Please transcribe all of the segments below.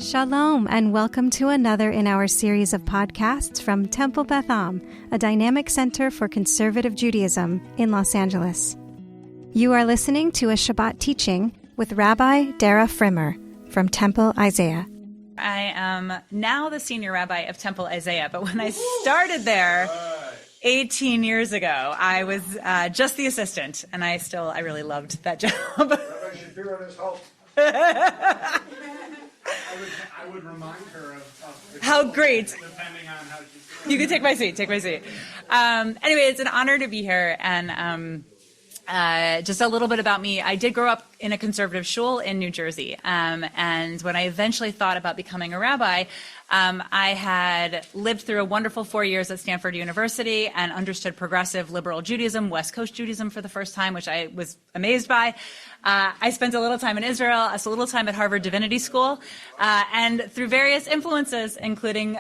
Shalom, and welcome to another in our series of podcasts from Temple Beth Am, a dynamic center for conservative Judaism in Los Angeles. You are listening to a Shabbat teaching with Rabbi Dara Frimmer from Temple Isaiah. I am now the senior rabbi of Temple Isaiah, but when I started there 18 years ago, I was just the assistant, and I really loved that job. Rabbi Shapiro is home. I would remind her of how great. Depending on how she's. You can take my seat. Anyway, it's an honor to be here, and just a little bit about me. I did grow up in a conservative shul in New Jersey, and when I eventually thought about becoming a rabbi, I had lived through a wonderful 4 years at Stanford University and understood progressive liberal Judaism, West Coast Judaism for the first time, which I was amazed by. I spent a little time in Israel, a little time at Harvard Divinity School, and through various influences, including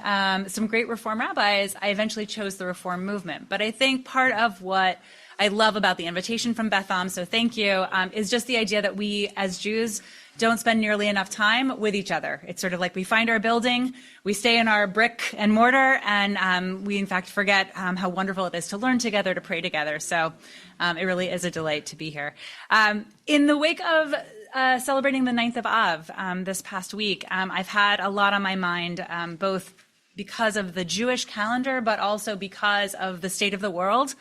some great Reform rabbis, I eventually chose the Reform movement. But I think part of what I love about the invitation from Beth Am, so thank you, is just the idea that we as Jews don't spend nearly enough time with each other. It's sort of like we find our building, we stay in our brick and mortar, and we in fact forget how wonderful it is to learn together, to pray together. So it really is a delight to be here. In the wake of celebrating the 9th of Av this past week, I've had a lot on my mind, both because of the Jewish calendar, but also because of the state of the world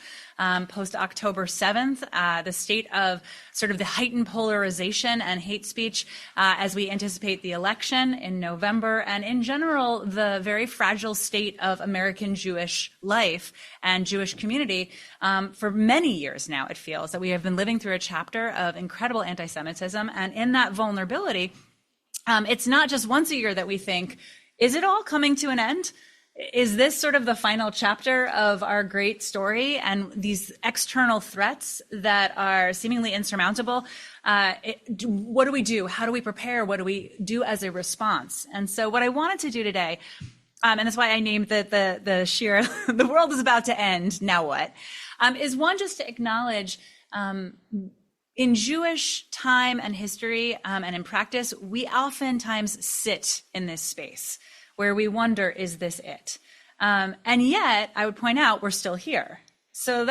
post-October 7th, the state of sort of the heightened polarization and hate speech as we anticipate the election in November, and in general, the very fragile state of American Jewish life and Jewish community. For many years now, it feels that we have been living through a chapter of incredible anti-Semitism, and in that vulnerability, it's not just once a year that we think, is it all coming to an end? Is this sort of the final chapter of our great story, and these external threats that are seemingly insurmountable? What do we do? How do we prepare? What do we do as a response? And so what I wanted to do today, and that's why I named the shir, the world is about to end, now what? Is one, just to acknowledge in Jewish time and history and in practice, we oftentimes sit in this space where we wonder, is this it? And yet, I would point out, we're still here. So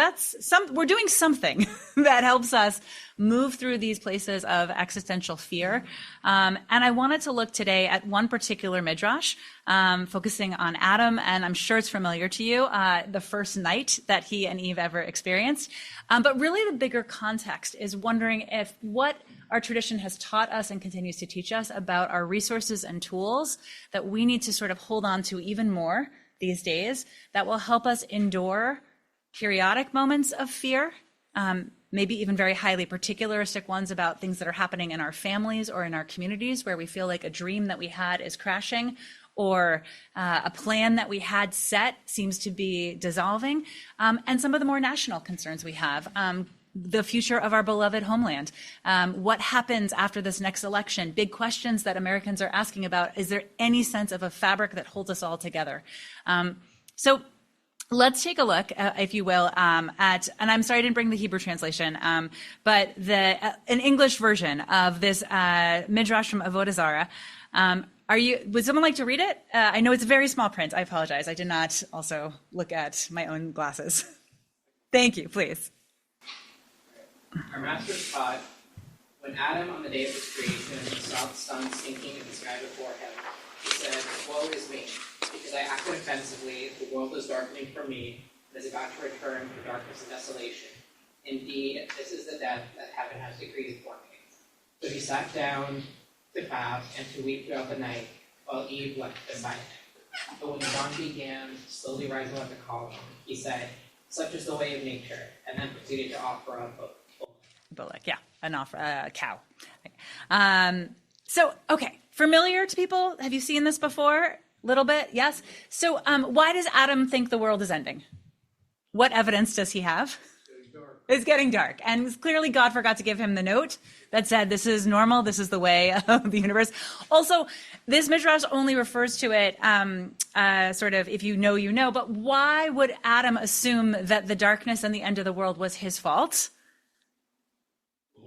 we're doing something that helps us move through these places of existential fear. And I wanted to look today at one particular midrash, focusing on Adam, and I'm sure it's familiar to you, the first night that he and Eve ever experienced. But really the bigger context is wondering if what our tradition has taught us and continues to teach us about our resources and tools that we need to sort of hold on to even more these days that will help us endure periodic moments of fear, maybe even very highly particularistic ones about things that are happening in our families or in our communities where we feel like a dream that we had is crashing, or a plan that we had set seems to be dissolving, and some of the more national concerns we have. The future of our beloved homeland. What happens after this next election? Big questions that Americans are asking about. Is there any sense of a fabric that holds us all together? So let's take a look, if you will, at, and I'm sorry I didn't bring the Hebrew translation, but an English version of this midrash from Avodah Zarah. Would someone like to read it? I know it's very small print. I apologize. I did not also look at my own glasses. Thank you, please. Our masters taught, when Adam, on the day of his creation, saw the sun sinking in the sky before him, he said, "Woe is me, because I acted offensively, the world is darkening for me, and is about to return to darkness and desolation. Indeed, this is the death that heaven has decreed for me." So he sat down to fast and to weep throughout the night, while Eve wept beside him. But when the dawn began slowly rising like a column, he said, "Such is the way of nature," and then proceeded to offer up a bullock, yeah, a cow. So, okay, familiar to people? Have you seen this before? A little bit, yes? So why does Adam think the world is ending? What evidence does he have? It's getting dark. And clearly God forgot to give him the note that said, this is normal, this is the way of the universe. Also, this midrash only refers to it sort of, if you know, you know, but why would Adam assume that the darkness and the end of the world was his fault?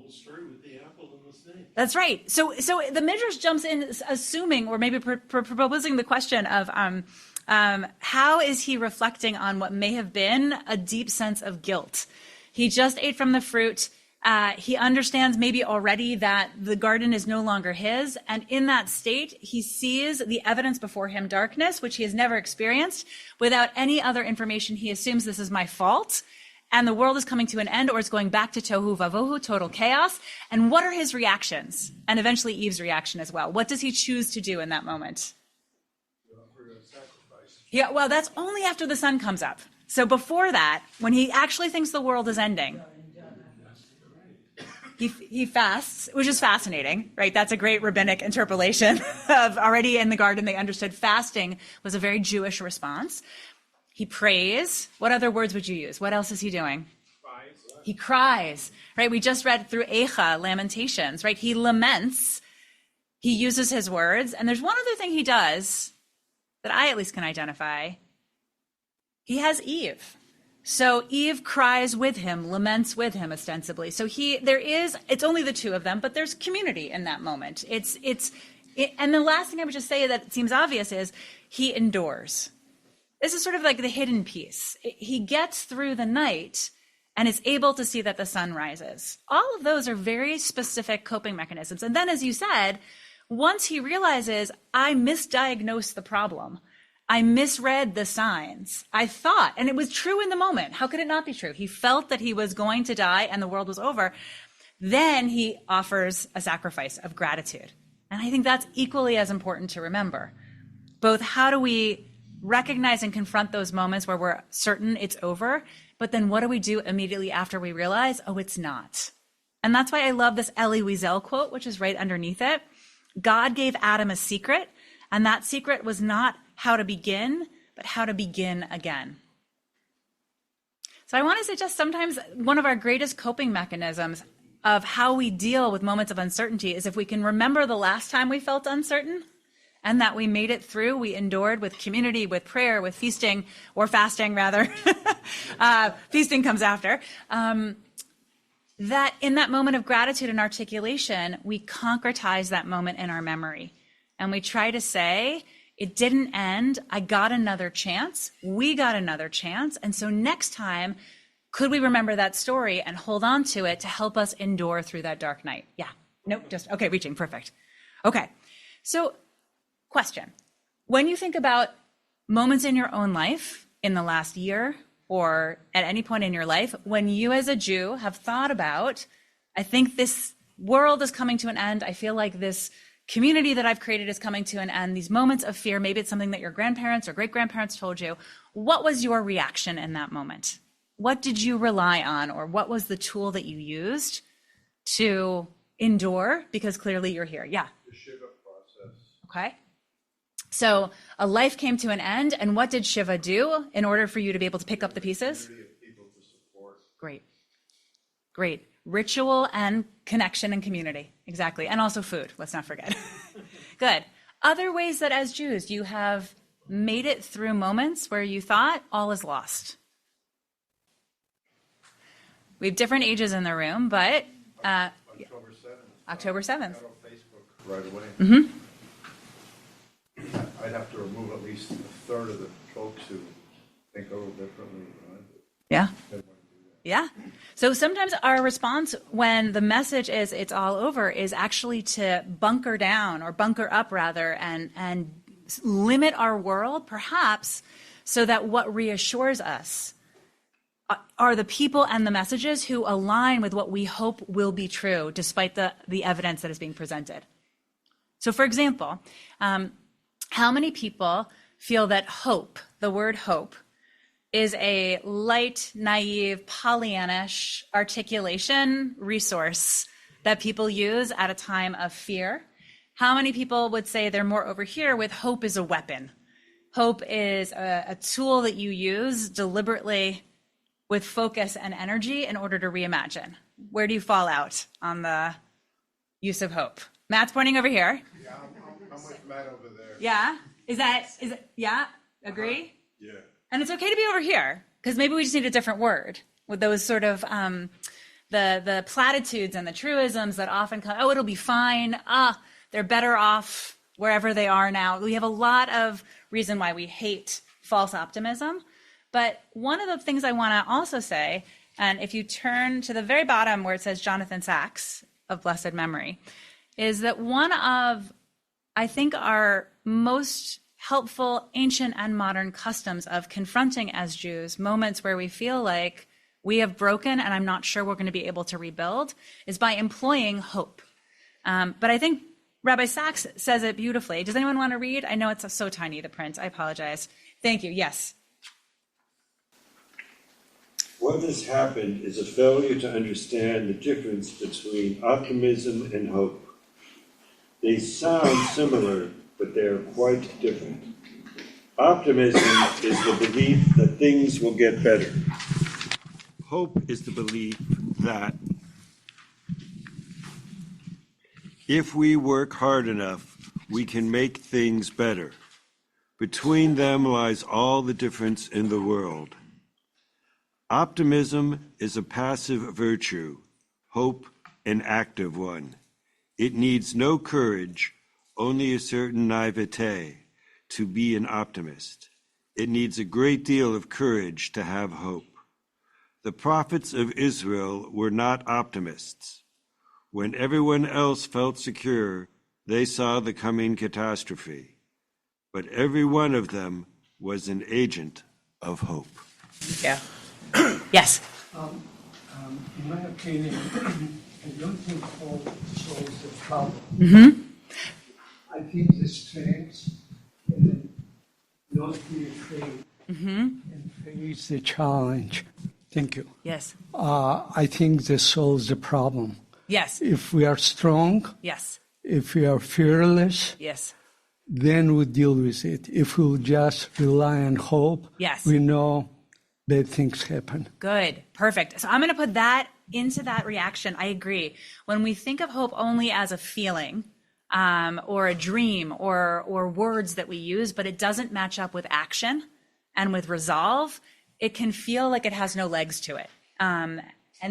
Story with the apple and the snake. That's right. So the Midrash jumps in assuming, or maybe proposing the question of how is he reflecting on what may have been a deep sense of guilt? He just ate from the fruit. He understands maybe already that the garden is no longer his. And in that state, he sees the evidence before him, darkness, which he has never experienced. Without any other information, he assumes this is my fault. And the world is coming to an end, or it's going back to tohu vavohu, total chaos. And what are his reactions? And eventually Eve's reaction as well. What does he choose to do in that moment? Yeah, well, that's only after the sun comes up. So before that, when he actually thinks the world is ending, he fasts, which is fascinating, right? That's a great rabbinic interpolation of already in the garden, they understood fasting was a very Jewish response. He prays. What other words would you use? What else is he doing? He cries, right? We just read through Eicha, Lamentations, right? He laments. He uses his words. And there's one other thing he does that I at least can identify. He has Eve. So Eve cries with him, laments with him ostensibly. So it's only the two of them, but there's community in that moment. And the last thing I would just say that seems obvious is he endures. This is sort of like the hidden piece. He gets through the night and is able to see that the sun rises. All of those are very specific coping mechanisms. And then, as you said, once he realizes, I misdiagnosed the problem, I misread the signs, I thought, and it was true in the moment. How could it not be true? He felt that he was going to die and the world was over. Then he offers a sacrifice of gratitude. And I think that's equally as important to remember. Both how do we recognize and confront those moments where we're certain it's over, but then what do we do immediately after we realize, oh, it's not? And that's why I love this Elie Wiesel quote, which is right underneath it. God gave Adam a secret, and that secret was not how to begin, but how to begin again. So I want to suggest sometimes one of our greatest coping mechanisms of how we deal with moments of uncertainty is if we can remember the last time we felt uncertain, and that we made it through, we endured with community, with prayer, with feasting, or fasting rather. Feasting comes after. That in that moment of gratitude and articulation, we concretize that moment in our memory. And we try to say, it didn't end, I got another chance, we got another chance. And so next time, could we remember that story and hold on to it to help us endure through that dark night? Yeah, nope, okay, reaching, perfect. Okay, so question. When you think about moments in your own life in the last year or at any point in your life, when you as a Jew have thought about, I think this world is coming to an end, I feel like this community that I've created is coming to an end, these moments of fear, maybe it's something that your grandparents or great-grandparents told you, what was your reaction in that moment? What did you rely on, or what was the tool that you used to endure? Because clearly you're here. Yeah. The Shiva process. Okay. So a life came to an end, and what did Shiva do in order for you to be able to pick up the pieces? People to support. Great. Ritual and connection and community. Exactly. And also food. Let's not forget. Good. Other ways that as Jews you have made it through moments where you thought all is lost. We have different ages in the room, but October 7th. October 7th. I got on Facebook right away. Mm-hmm. I'd have to remove at least a third of the folks who think a little differently. Right? Yeah. They wouldn't do that. Yeah. So sometimes our response when the message is it's all over is actually to bunker down, or bunker up rather, and limit our world perhaps so that what reassures us are the people and the messages who align with what we hope will be true despite the evidence that is being presented. So for example, how many people feel that hope, the word hope, is a light, naive, Pollyannish articulation resource that people use at a time of fear? How many people would say they're more over here with hope is a weapon? Hope is a tool that you use deliberately with focus and energy in order to reimagine. Where do you fall out on the use of hope? Matt's pointing over here. Yeah, I'm with Matt over there. Yeah? Is it, yeah? Agree? Yeah. the platitudes and the truisms that often come, oh, it'll be fine. They're better off wherever they are now. We have a lot of reason why we hate false optimism. But one of the things I want to also say, and if you turn to the very bottom where it says Jonathan Sacks of blessed memory, is that one of, I think, our most helpful ancient and modern customs of confronting as Jews moments where we feel like we have broken and I'm not sure we're going to be able to rebuild is by employing hope. But I think Rabbi Sacks says it beautifully. Does anyone want to read? I know it's so tiny, the print. I apologize. Thank you. Yes. What has happened is a failure to understand the difference between optimism and hope. They sound similar, but they are quite different. Optimism is the belief that things will get better. Hope is the belief that if we work hard enough, we can make things better. Between them lies all the difference in the world. Optimism is a passive virtue, hope an active one. It needs no courage, only a certain naivete to be an optimist. It needs a great deal of courage to have hope. The prophets of Israel were not optimists. When everyone else felt secure, they saw the coming catastrophe. But every one of them was an agent of hope. Yeah. Yes. In my opinion, I don't think hope solves the problem. Mm-hmm. I think the strength and not be afraid and face the challenge. Thank you. Yes. I think this solves the problem. Yes. If we are strong, Yes. if we are fearless, Yes. then we deal with it. If we'll just rely on hope, Yes. we know bad things happen. Good. Perfect. So I'm going to put that into that reaction. I agree. When we think of hope only as a feeling or a dream or words that we use, but it doesn't match up with action and with resolve, it can feel like it has no legs to it. And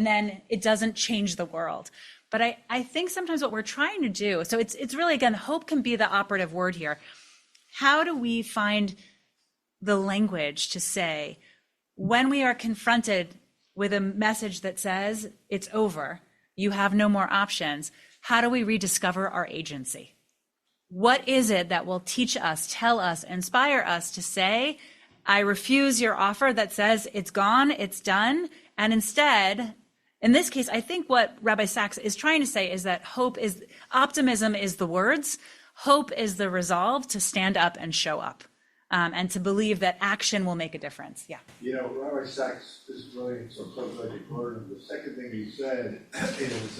then it doesn't change the world. But I think sometimes what we're trying to do, so it's really, again, hope can be the operative word here. How do we find the language to say, when we are confronted with a message that says it's over, you have no more options, how do we rediscover our agency? What is it that will teach us, tell us, inspire us to say, I refuse your offer that says it's gone, it's done, and instead, in this case, I think what Rabbi Sacks is trying to say is that optimism is the words, hope is the resolve to stand up and show up. And to believe that action will make a difference. Yeah. You know, Rabbi Sacks is brilliant, so I'm so glad you quoted him. The second thing he said is,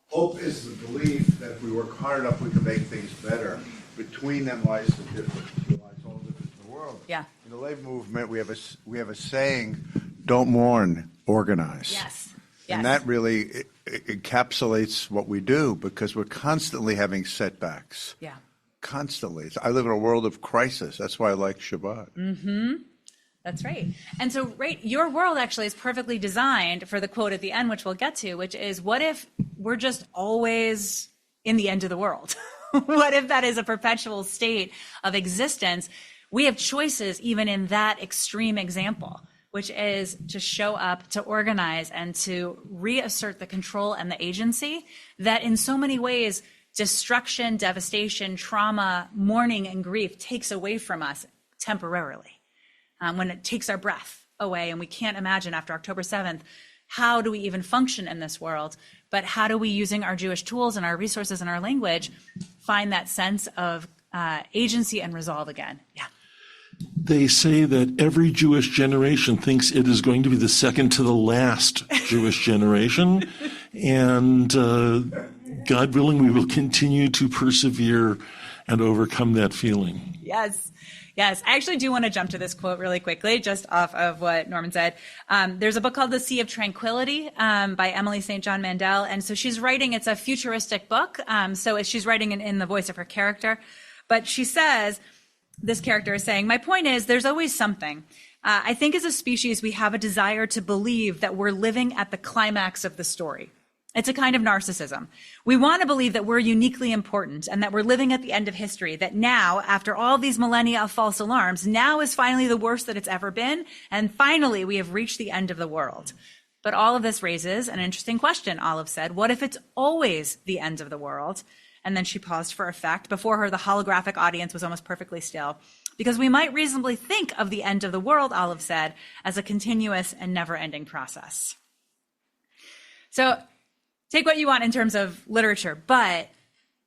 hope is the belief that if we work hard enough, we can make things better. Between them lies the difference. Lies all the difference in the world. Yeah. In the labor movement, we have a saying: "Don't mourn, organize." Yes. And that really encapsulates what we do because we're constantly having setbacks. Yeah. Constantly. I live in a world of crisis. That's why I like Shabbat. Mm-hmm. That's right. And so, your world actually is perfectly designed for the quote at the end, which we'll get to, which is, what if we're just always in the end of the world? What if that is a perpetual state of existence? We have choices even in that extreme example, which is to show up, to organize, and to reassert the control and the agency that in so many ways destruction, devastation, trauma, mourning, and grief takes away from us temporarily. When it takes our breath away and we can't imagine after October 7th, how do we even function in this world? But how do we, using our Jewish tools and our resources and our language, find that sense of agency and resolve again? Yeah. They say that every Jewish generation thinks it is going to be the second to the last Jewish generation. And God willing, we will continue to persevere and overcome that feeling. Yes. Yes. I actually do want to jump to this quote really quickly, just off of what Norman said. There's a book called The Sea of Tranquility by Emily St. John Mandel. And so she's writing, it's a futuristic book. So she's writing in the voice of her character. But she says, this character is saying, my point is there's always something. I think as a species, we have a desire to believe that we're living at the climax of the story. It's a kind of narcissism. We want to believe that we're uniquely important and that we're living at the end of history, that now, after all these millennia of false alarms, now is finally the worst that it's ever been, and finally we have reached the end of the world. But all of this raises an interesting question, Olive said. What if it's always the end of the world? And then she paused for effect. Before her, the holographic audience was almost perfectly still. Because we might reasonably think of the end of the world, Olive said, as a continuous and never-ending process. So take what you want in terms of literature, but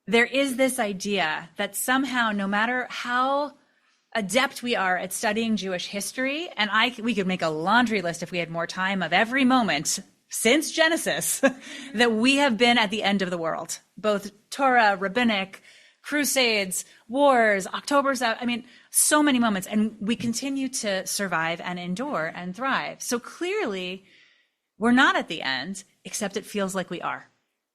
there is this idea that somehow, no matter how adept we are at studying Jewish history, and we could make a laundry list if we had more time of every moment since Genesis, that we have been at the end of the world, both Torah, rabbinic, crusades, wars, October 7th, so many moments, and we continue to survive and endure and thrive. So clearly, we're not at the end, except it feels like we are.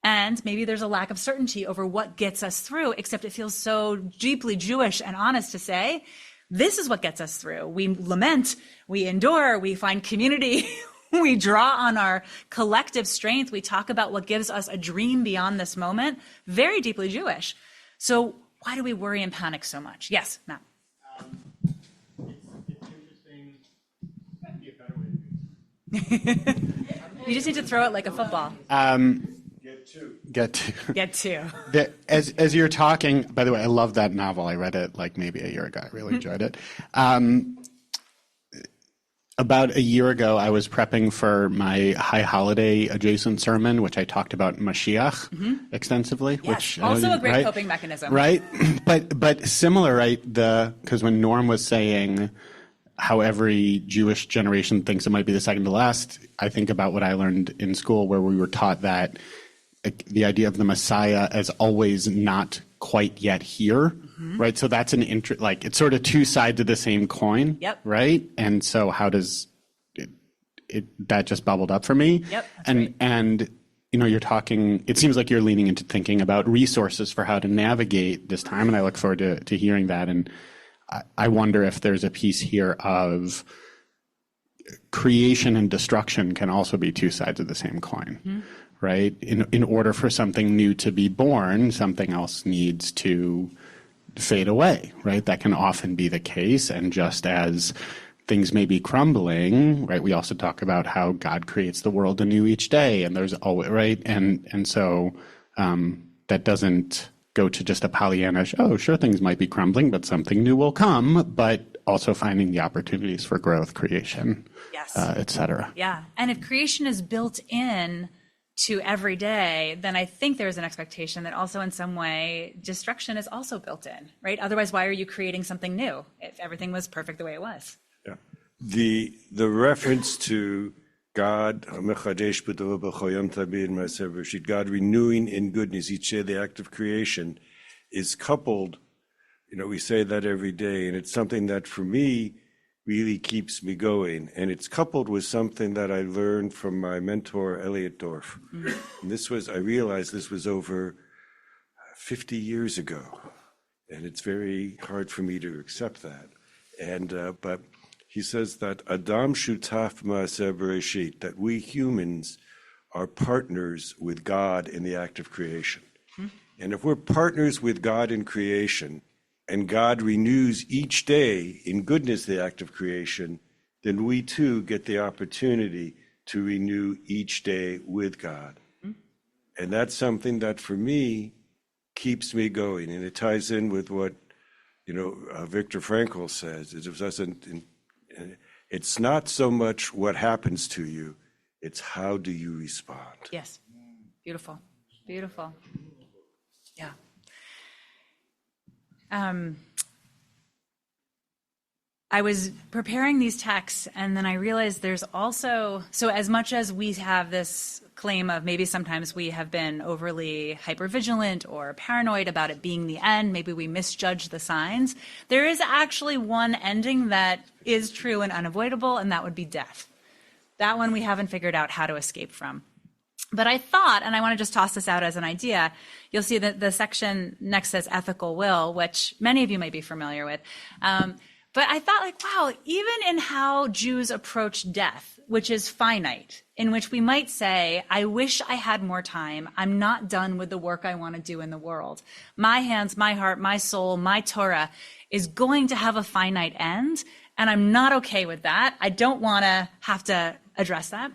And maybe there's a lack of certainty over what gets us through, except it feels so deeply Jewish and honest to say, this is what gets us through. We lament, we endure, we find community, we draw on our collective strength. We talk about what gives us a dream beyond this moment. Very deeply Jewish. So why do we worry and panic so much? Yes, Matt. It's interesting. That'd be a better way to do it. You just need to throw it like a football. Get to. As you're talking, by the way, I love that novel. I read it like maybe a year ago. I really enjoyed it. About a year ago, I was prepping for my high holiday adjacent sermon, which I talked about Mashiach extensively. Yes, which also a great right? coping mechanism. Right? But similar, right? Because when Norm was saying how every Jewish generation thinks it might be the second to last, I think about what I learned in school where we were taught that the idea of the Messiah as always not quite yet here, right? So that's it's sort of two sides of the same coin, right? And so how does that just bubbled up for me? Yep. And you're talking, it seems like you're leaning into thinking about resources for how to navigate this time, and I look forward to hearing that. And I wonder if there's a piece here of creation and destruction can also be two sides of the same coin, right? In order for something new to be born, something else needs to fade away, right? That can often be the case. And just as things may be crumbling, right? We also talk about how God creates the world anew each day, and there's always, right? And so that doesn't go to just a Pollyannish, oh, sure, things might be crumbling, but something new will come, but also finding the opportunities for growth, creation, et cetera. Yeah. And if creation is built in to every day, then I think there's an expectation that also in some way destruction is also built in, right? Otherwise, why are you creating something new if everything was perfect the way it was? Yeah. The reference to God renewing in goodness each day, the act of creation, is coupled, we say that every day, and it's something that for me really keeps me going. And it's coupled with something that I learned from my mentor, Elliot Dorff. And I realized this was over 50 years ago. And it's very hard for me to accept that. And, but he says that Adam shutaf ma'aseh bereshit, that we humans are partners with God in the act of creation. And if we're partners with God in creation, and God renews each day in goodness the act of creation, then we too get the opportunity to renew each day with God. And that's something that for me keeps me going. And it ties in with what, Viktor Frankl says. It's not so much what happens to you, it's how do you respond. Yes. Beautiful. Beautiful. Yeah. I was preparing these texts, and then I realized there's also, so as much as we have this claim of maybe sometimes we have been overly hypervigilant or paranoid about it being the end, maybe we misjudge the signs, there is actually one ending that is true and unavoidable, and that would be death. That one we haven't figured out how to escape from. But I thought, and I want to just toss this out as an idea, you'll see that the section next says ethical will, which many of you may be familiar with. But I thought, like, wow, even in how Jews approach death, which is finite, in which we might say, I wish I had more time. I'm not done with the work I want to do in the world. My hands, my heart, my soul, my Torah is going to have a finite end, and I'm not okay with that. I don't want to have to address that.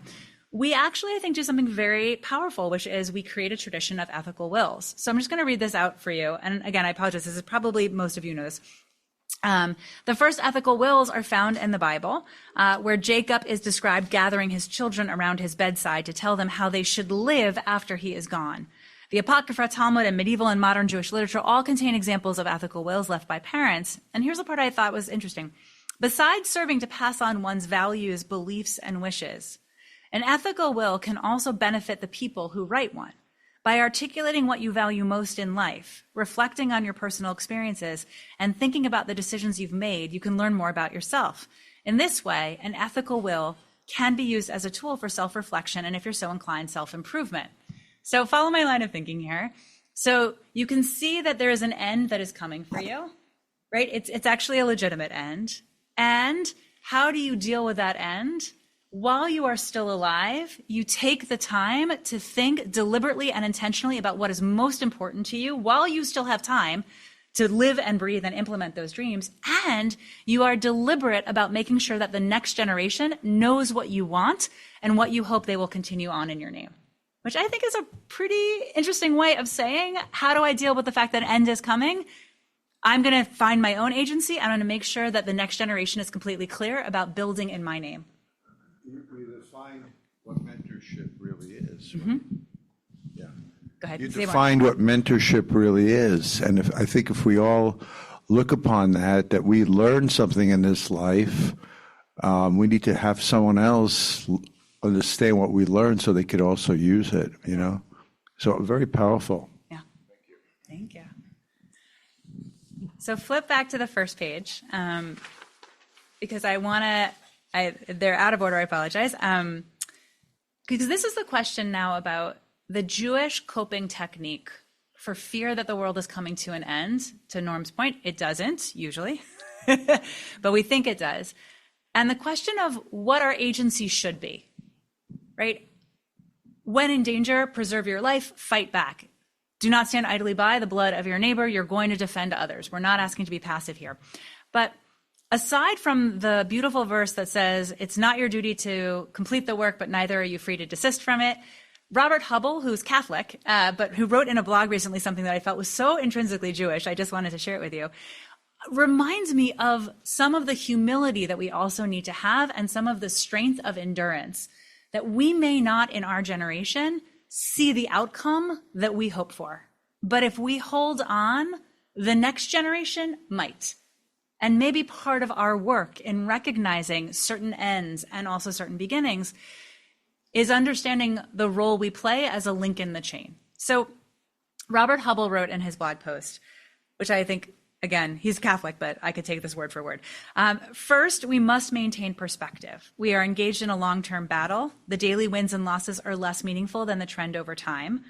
We actually, I think, do something very powerful, which is we create a tradition of ethical wills. So I'm just going to read this out for you. And again, I apologize. This is probably, most of you know this. The first ethical wills are found in the Bible, where Jacob is described gathering his children around his bedside to tell them how they should live after he is gone. The Apocrypha, Talmud, and medieval and modern Jewish literature all contain examples of ethical wills left by parents. And here's the part I thought was interesting. Besides serving to pass on one's values, beliefs, and wishes, an ethical will can also benefit the people who write one. By articulating what you value most in life, reflecting on your personal experiences, and thinking about the decisions you've made, you can learn more about yourself. In this way, an ethical will can be used as a tool for self-reflection and, if you're so inclined, self-improvement. So follow my line of thinking here. So you can see that there is an end that is coming for you, right? It's actually a legitimate end. And how do you deal with that end? While you are still alive, you take the time to think deliberately and intentionally about what is most important to you while you still have time to live and breathe and implement those dreams. And you are deliberate about making sure that the next generation knows what you want and what you hope they will continue on in your name, which I think is a pretty interesting way of saying, how do I deal with the fact that an end is coming? I'm going to find my own agency. I'm going to make sure that the next generation is completely clear about building in my name. We define what mentorship really is. Mm-hmm. Yeah. Go ahead. You defined what mentorship really is. And I think if we all look upon that we learn something in this life, we need to have someone else understand what we learned so they could also use it, you know? So very powerful. Yeah. Thank you. So flip back to the first page, because I want to, they're out of order, I apologize. Because this is the question now about the Jewish coping technique for fear that the world is coming to an end. To Norm's point, it doesn't, usually, but we think it does. And the question of what our agency should be, right? When in danger, preserve your life, fight back. Do not stand idly by the blood of your neighbor. You're going to defend others. We're not asking to be passive here. But aside from the beautiful verse that says, it's not your duty to complete the work, but neither are you free to desist from it, Robert Hubble, who's Catholic, but who wrote in a blog recently something that I felt was so intrinsically Jewish, I just wanted to share it with you, reminds me of some of the humility that we also need to have and some of the strength of endurance that we may not in our generation see the outcome that we hope for. But if we hold on, the next generation might. And maybe part of our work in recognizing certain ends and also certain beginnings is understanding the role we play as a link in the chain. So Robert Hubble wrote in his blog post, which I think, again, he's Catholic, but I could take this word for word. First, we must maintain perspective. We are engaged in a long-term battle. The daily wins and losses are less meaningful than the trend over time.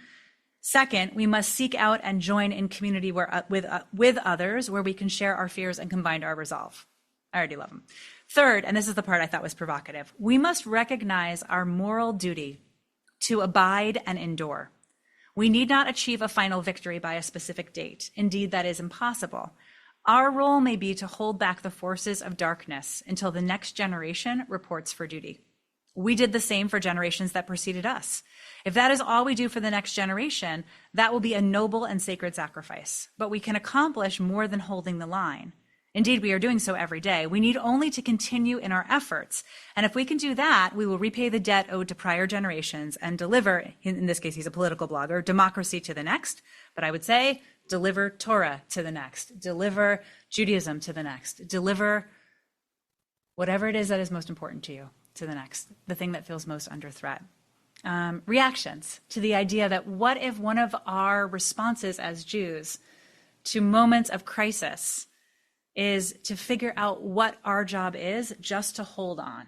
Second, we must seek out and join in community with others where we can share our fears and combine our resolve. I already love them. Third, and this is the part I thought was provocative, we must recognize our moral duty to abide and endure. We need not achieve a final victory by a specific date. Indeed, that is impossible. Our role may be to hold back the forces of darkness until the next generation reports for duty. We did the same for generations that preceded us. If that is all we do for the next generation, that will be a noble and sacred sacrifice. But we can accomplish more than holding the line. Indeed, we are doing so every day. We need only to continue in our efforts. And if we can do that, we will repay the debt owed to prior generations and deliver, in this case, he's a political blogger, democracy to the next. But I would say, deliver Torah to the next, deliver Judaism to the next, deliver whatever it is that is most important to you to the next, the thing that feels most under threat. Reactions to the idea that what if one of our responses as Jews to moments of crisis is to figure out what our job is just to hold on?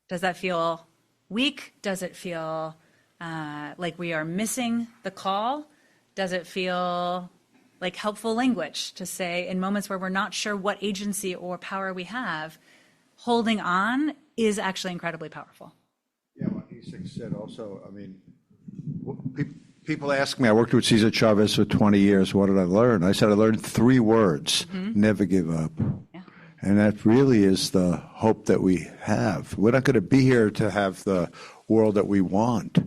Does that feel weak? Does it feel like we are missing the call? Does it feel like helpful language to say in moments where we're not sure what agency or power we have, holding on is actually incredibly powerful. Yeah, what Isak said also, I mean, people ask me, I worked with Cesar Chavez for 20 years, what did I learn? I said I learned 3 words, never give up. Yeah. And that really is the hope that we have. We're not going to be here to have the world that we want,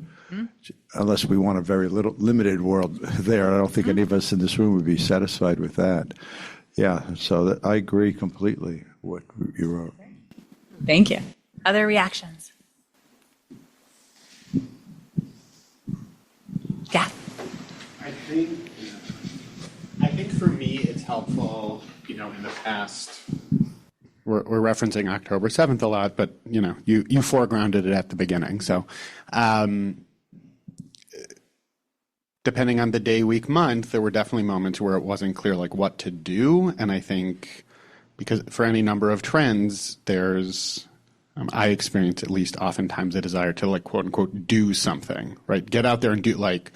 unless we want a very limited world there. I don't think any of us in this room would be satisfied with that. Yeah, so I agree completely with what you wrote. Thank you. Other reactions? Yeah. I think for me it's helpful, in the past. We're referencing October 7th a lot, but you foregrounded it at the beginning. So, depending on the day, week, month, there were definitely moments where it wasn't clear like what to do, and I think because for any number of trends, there's I experience at least oftentimes a desire to like quote unquote do something, right? Get out there and do like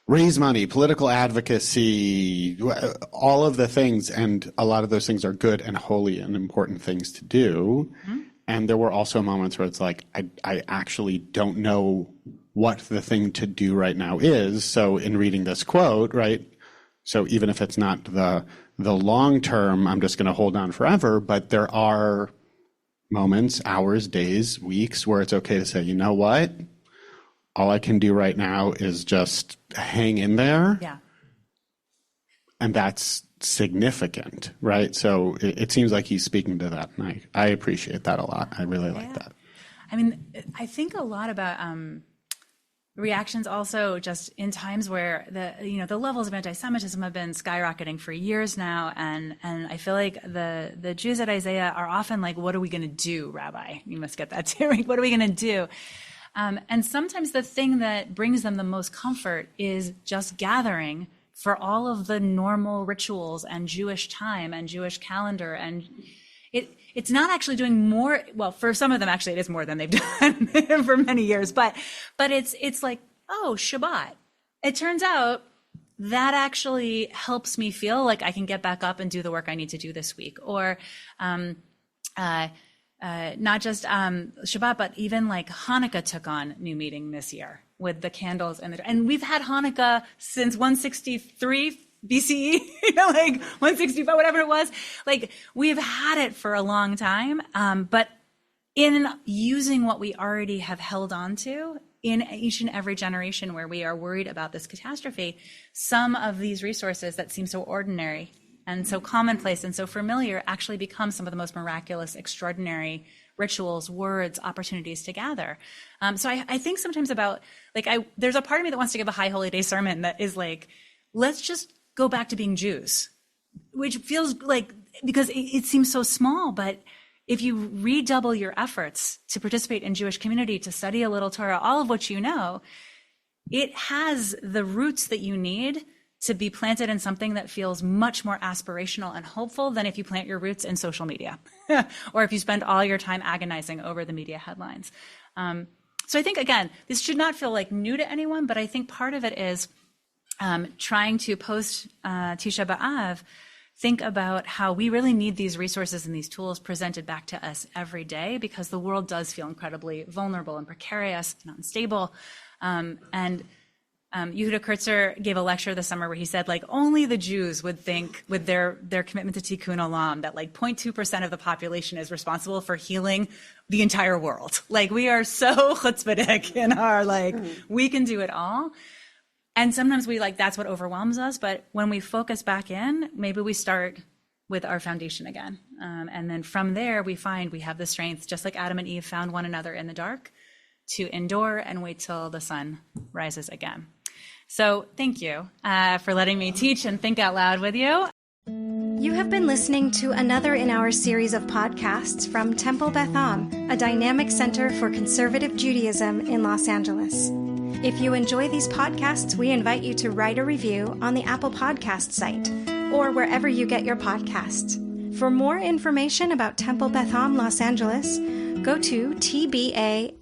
raise money, political advocacy, all of the things. And a lot of those things are good and holy and important things to do. And there were also moments where it's like, I actually don't know what the thing to do right now is. So in reading this quote, right? So even if it's not the long term, I'm just going to hold on forever, but there are moments, hours, days, weeks where it's okay to say, you know what? All I can do right now is just hang in there. Yeah. And that's significant, right? So it seems like he's speaking to that. And I appreciate that a lot. I really like that. I mean, I think a lot about reactions also just in times where the levels of anti-Semitism have been skyrocketing for years now, and I feel like the Jews at Isaiah are often like, what are we going to do, Rabbi? You must get that too, right? What are we going to do? And sometimes the thing that brings them the most comfort is just gathering for all of the normal rituals and Jewish time and Jewish calendar, and it's not actually doing more. Well, for some of them, actually, it is more than they've done for many years. But it's like, oh, Shabbat. It turns out that actually helps me feel like I can get back up and do the work I need to do this week. Or not just Shabbat, but even like Hanukkah took on new meaning this year with the candles and we've had Hanukkah since 163 BCE, like 165, whatever it was. Like we've had it for a long time, but in using what we already have held on to in each and every generation where we are worried about this catastrophe, some of these resources that seem so ordinary and so commonplace and so familiar actually become some of the most miraculous, extraordinary rituals, words, opportunities to gather. So I think sometimes about, like, there's a part of me that wants to give a High Holy Day sermon that is like, let's just go back to being Jews, which feels like, because it seems so small, but if you redouble your efforts to participate in Jewish community, to study a little Torah, all of which you know, it has the roots that you need to be planted in something that feels much more aspirational and hopeful than if you plant your roots in social media or if you spend all your time agonizing over the media headlines. So I think, again, this should not feel like new to anyone, but I think part of it is trying to post Tisha B'Av, think about how we really need these resources and these tools presented back to us every day, because the world does feel incredibly vulnerable and precarious and unstable. Yehuda Kurtzer gave a lecture this summer where he said, like, only the Jews would think, with their commitment to Tikkun Olam, that like 0.2% of the population is responsible for healing the entire world. Like, we are so chutzpahdik in our, like, we can do it all. And sometimes that's what overwhelms us. But when we focus back in, maybe we start with our foundation again. And then from there, we find we have the strength, just like Adam and Eve found one another in the dark, to endure and wait till the sun rises again. So thank you for letting me teach and think out loud with you. You have been listening to another in our series of podcasts from Temple Beth Am, a dynamic center for conservative Judaism in Los Angeles. If you enjoy these podcasts, we invite you to write a review on the Apple Podcast site or wherever you get your podcasts. For more information about Temple Beth Am Los Angeles, go to tbala.org.